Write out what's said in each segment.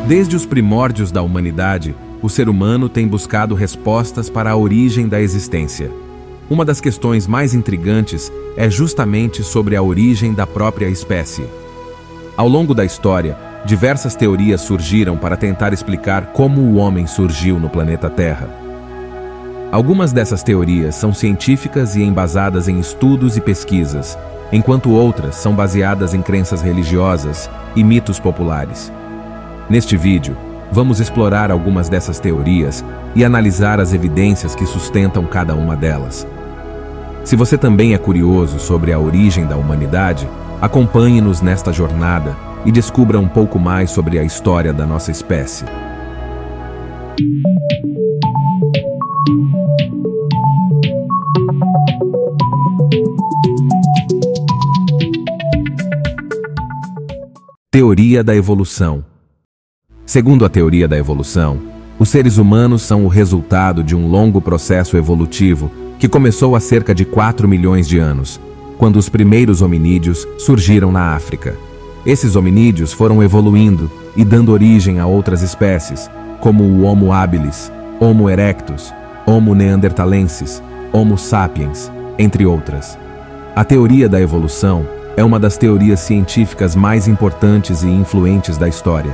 Desde os primórdios da humanidade, o ser humano tem buscado respostas para a origem da existência. Uma das questões mais intrigantes é justamente sobre a origem da própria espécie. Ao longo da história, diversas teorias surgiram para tentar explicar como o homem surgiu no planeta Terra. Algumas dessas teorias são científicas e embasadas em estudos e pesquisas, enquanto outras são baseadas em crenças religiosas e mitos populares. Neste vídeo, vamos explorar algumas dessas teorias e analisar as evidências que sustentam cada uma delas. Se você também é curioso sobre a origem da humanidade, acompanhe-nos nesta jornada e descubra um pouco mais sobre a história da nossa espécie. Teoria da evolução. Segundo a teoria da evolução, os seres humanos são o resultado de um longo processo evolutivo que começou há cerca de 4 milhões de anos, quando os primeiros hominídeos surgiram na África. Esses hominídeos foram evoluindo e dando origem a outras espécies, como o Homo habilis, Homo erectus, Homo neanderthalensis, Homo sapiens, entre outras. A teoria da evolução é uma das teorias científicas mais importantes e influentes da história.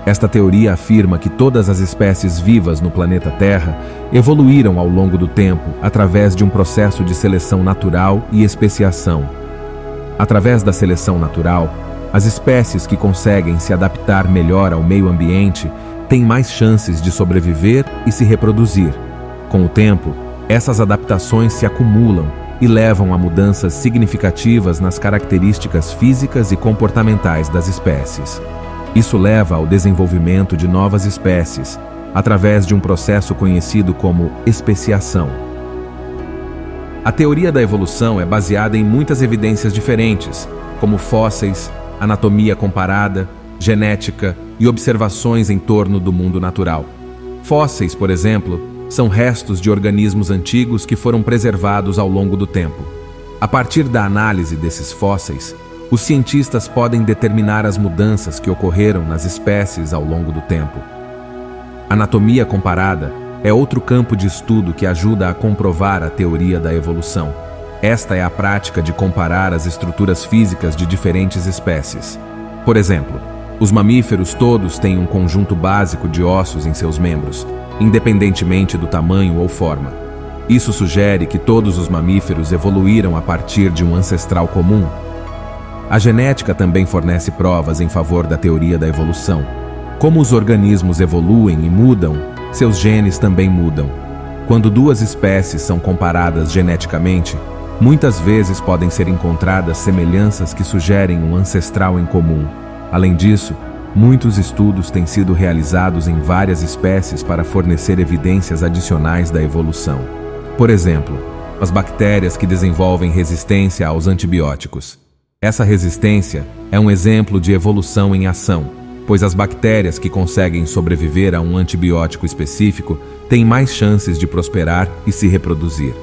Esta teoria afirma que todas as espécies vivas no planeta Terra evoluíram ao longo do tempo através de um processo de seleção natural e especiação. Através da seleção natural, as espécies que conseguem se adaptar melhor ao meio ambiente têm mais chances de sobreviver e se reproduzir. Com o tempo, essas adaptações se acumulam e levam a mudanças significativas nas características físicas e comportamentais das espécies. Isso leva ao desenvolvimento de novas espécies, através de um processo conhecido como especiação. A teoria da evolução é baseada em muitas evidências diferentes, como fósseis, anatomia comparada, genética e observações em torno do mundo natural. Fósseis, por exemplo, são restos de organismos antigos que foram preservados ao longo do tempo. A partir da análise desses fósseis, os cientistas podem determinar as mudanças que ocorreram nas espécies ao longo do tempo. Anatomia comparada é outro campo de estudo que ajuda a comprovar a teoria da evolução. Esta é a prática de comparar as estruturas físicas de diferentes espécies. Por exemplo, os mamíferos todos têm um conjunto básico de ossos em seus membros, independentemente do tamanho ou forma. Isso sugere que todos os mamíferos evoluíram a partir de um ancestral comum. A genética também fornece provas em favor da teoria da evolução. Como os organismos evoluem e mudam, seus genes também mudam. Quando duas espécies são comparadas geneticamente, muitas vezes podem ser encontradas semelhanças que sugerem um ancestral em comum. Além disso, muitos estudos têm sido realizados em várias espécies para fornecer evidências adicionais da evolução. Por exemplo, as bactérias que desenvolvem resistência aos antibióticos. Essa resistência é um exemplo de evolução em ação, pois as bactérias que conseguem sobreviver a um antibiótico específico têm mais chances de prosperar e se reproduzir.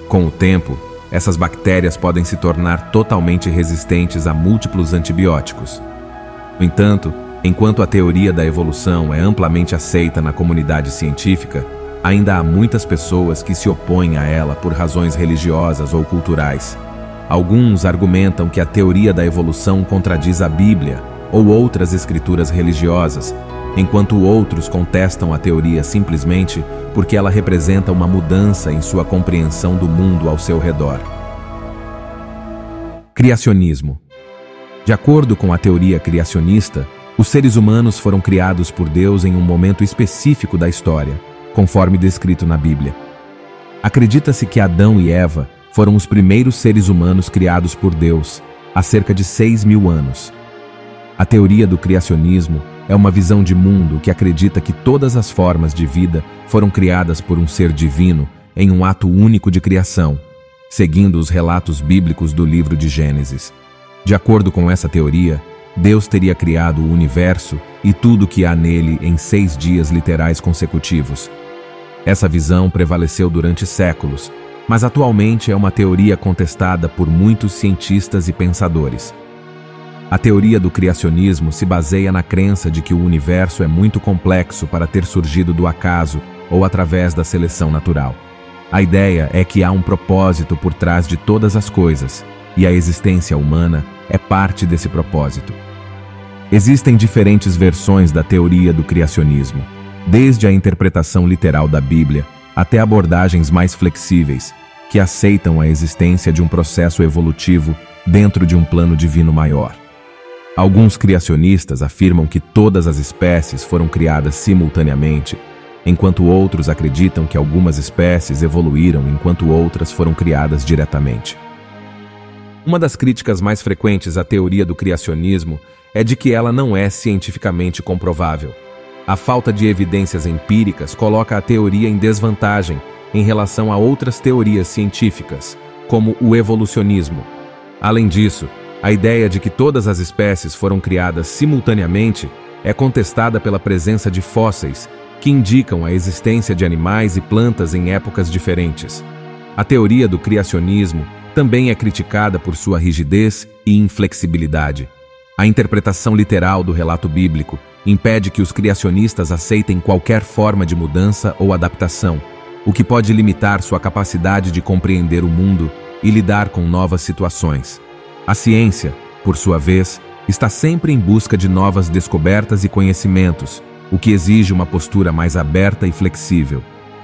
Com o tempo, essas bactérias podem se tornar totalmente resistentes a múltiplos antibióticos. No entanto, enquanto a teoria da evolução é amplamente aceita na comunidade científica, ainda há muitas pessoas que se opõem a ela por razões religiosas ou culturais. Alguns argumentam que a teoria da evolução contradiz a Bíblia ou outras escrituras religiosas, enquanto outros contestam a teoria simplesmente porque ela representa uma mudança em sua compreensão do mundo ao seu redor. Criacionismo. De acordo com a teoria criacionista, os seres humanos foram criados por Deus em um momento específico da história, conforme descrito na Bíblia. Acredita-se que Adão e Eva foram os primeiros seres humanos criados por Deus, há cerca de 6.000 anos. A teoria do criacionismo é uma visão de mundo que acredita que todas as formas de vida foram criadas por um ser divino em um ato único de criação, seguindo os relatos bíblicos do livro de Gênesis. De acordo com essa teoria, Deus teria criado o universo e tudo o que há nele em 6 dias literais consecutivos. Essa visão prevaleceu durante séculos, mas atualmente é uma teoria contestada por muitos cientistas e pensadores. A teoria do criacionismo se baseia na crença de que o universo é muito complexo para ter surgido do acaso ou através da seleção natural. A ideia é que há um propósito por trás de todas as coisas, e a existência humana é parte desse propósito. Existem diferentes versões da teoria do criacionismo, desde a interpretação literal da Bíblia até abordagens mais flexíveis, que aceitam a existência de um processo evolutivo dentro de um plano divino maior. Alguns criacionistas afirmam que todas as espécies foram criadas simultaneamente, enquanto outros acreditam que algumas espécies evoluíram enquanto outras foram criadas diretamente. Uma das críticas mais frequentes à teoria do criacionismo é de que ela não é cientificamente comprovável. A falta de evidências empíricas coloca a teoria em desvantagem em relação a outras teorias científicas, como o evolucionismo. Além disso, a ideia de que todas as espécies foram criadas simultaneamente é contestada pela presença de fósseis, que indicam a existência de animais e plantas em épocas diferentes. A teoria do criacionismo também é criticada por sua rigidez e inflexibilidade. A interpretação literal do relato bíblico impede que os criacionistas aceitem qualquer forma de mudança ou adaptação, o que pode limitar sua capacidade de compreender o mundo e lidar com novas situações. A ciência, por sua vez, está sempre em busca de novas descobertas e conhecimentos, o que exige uma postura mais aberta e flexível.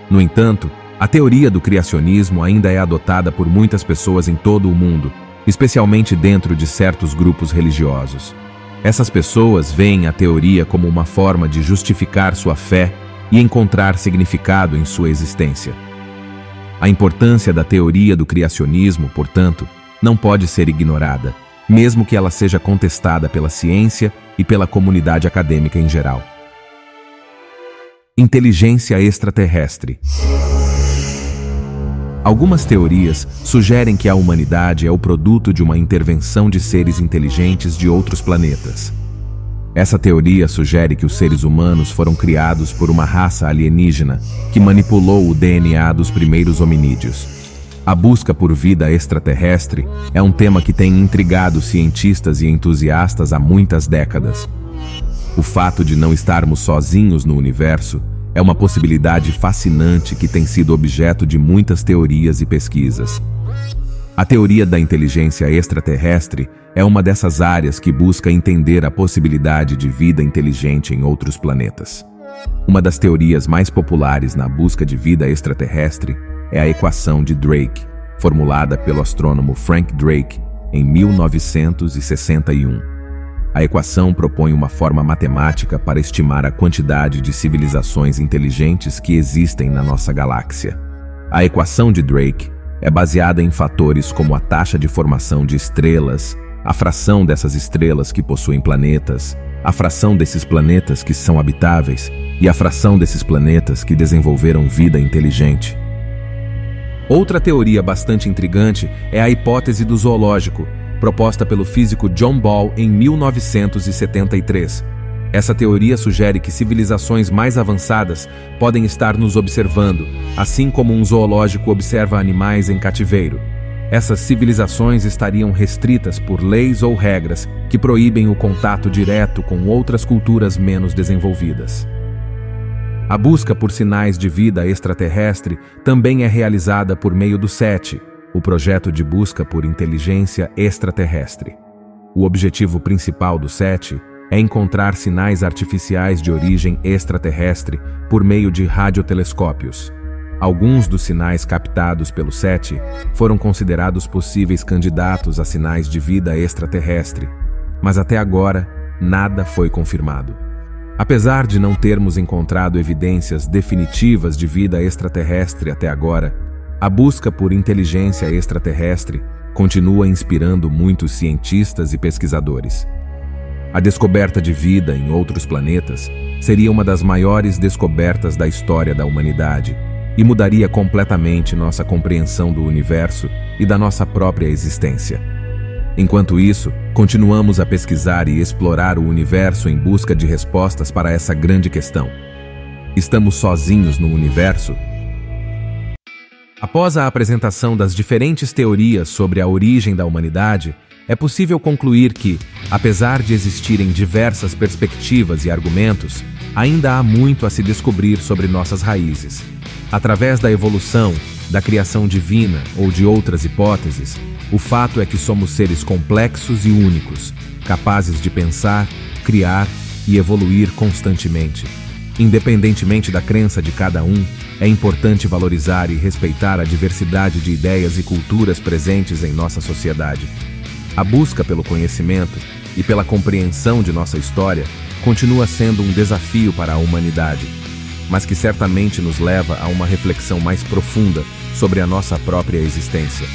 No entanto, a teoria do criacionismo ainda é adotada por muitas pessoas em todo o mundo, especialmente dentro de certos grupos religiosos. Essas pessoas veem a teoria como uma forma de justificar sua fé e encontrar significado em sua existência. A importância da teoria do criacionismo, portanto, não pode ser ignorada, mesmo que ela seja contestada pela ciência e pela comunidade acadêmica em geral. Inteligência extraterrestre. Algumas teorias sugerem que a humanidade é o produto de uma intervenção de seres inteligentes de outros planetas. Essa teoria sugere que os seres humanos foram criados por uma raça alienígena que manipulou o DNA dos primeiros hominídeos. A busca por vida extraterrestre é um tema que tem intrigado cientistas e entusiastas há muitas décadas. O fato de não estarmos sozinhos no universo é uma possibilidade fascinante que tem sido objeto de muitas teorias e pesquisas. A teoria da inteligência extraterrestre é uma dessas áreas que busca entender a possibilidade de vida inteligente em outros planetas. Uma das teorias mais populares na busca de vida extraterrestre é a equação de Drake, formulada pelo astrônomo Frank Drake em 1961. A equação propõe uma forma matemática para estimar a quantidade de civilizações inteligentes que existem na nossa galáxia. A equação de Drake é baseada em fatores como a taxa de formação de estrelas, a fração dessas estrelas que possuem planetas, a fração desses planetas que são habitáveis e a fração desses planetas que desenvolveram vida inteligente. Outra teoria bastante intrigante é a hipótese do zoológico, proposta pelo físico John Ball em 1973. Essa teoria sugere que civilizações mais avançadas podem estar nos observando, assim como um zoológico observa animais em cativeiro. Essas civilizações estariam restritas por leis ou regras que proíbem o contato direto com outras culturas menos desenvolvidas. A busca por sinais de vida extraterrestre também é realizada por meio do SETI, o projeto de busca por inteligência extraterrestre. O objetivo principal do SETI é encontrar sinais artificiais de origem extraterrestre por meio de radiotelescópios. Alguns dos sinais captados pelo SETI foram considerados possíveis candidatos a sinais de vida extraterrestre, mas até agora nada foi confirmado. Apesar de não termos encontrado evidências definitivas de vida extraterrestre até agora, a busca por inteligência extraterrestre continua inspirando muitos cientistas e pesquisadores. A descoberta de vida em outros planetas seria uma das maiores descobertas da história da humanidade e mudaria completamente nossa compreensão do universo e da nossa própria existência. Enquanto isso, continuamos a pesquisar e explorar o universo em busca de respostas para essa grande questão. Estamos sozinhos no universo? Após a apresentação das diferentes teorias sobre a origem da humanidade, é possível concluir que, apesar de existirem diversas perspectivas e argumentos, ainda há muito a se descobrir sobre nossas raízes. Através da evolução, da criação divina ou de outras hipóteses, o fato é que somos seres complexos e únicos, capazes de pensar, criar e evoluir constantemente. Independentemente da crença de cada um, é importante valorizar e respeitar a diversidade de ideias e culturas presentes em nossa sociedade. A busca pelo conhecimento e pela compreensão de nossa história continua sendo um desafio para a humanidade, mas que certamente nos leva a uma reflexão mais profunda sobre a nossa própria existência.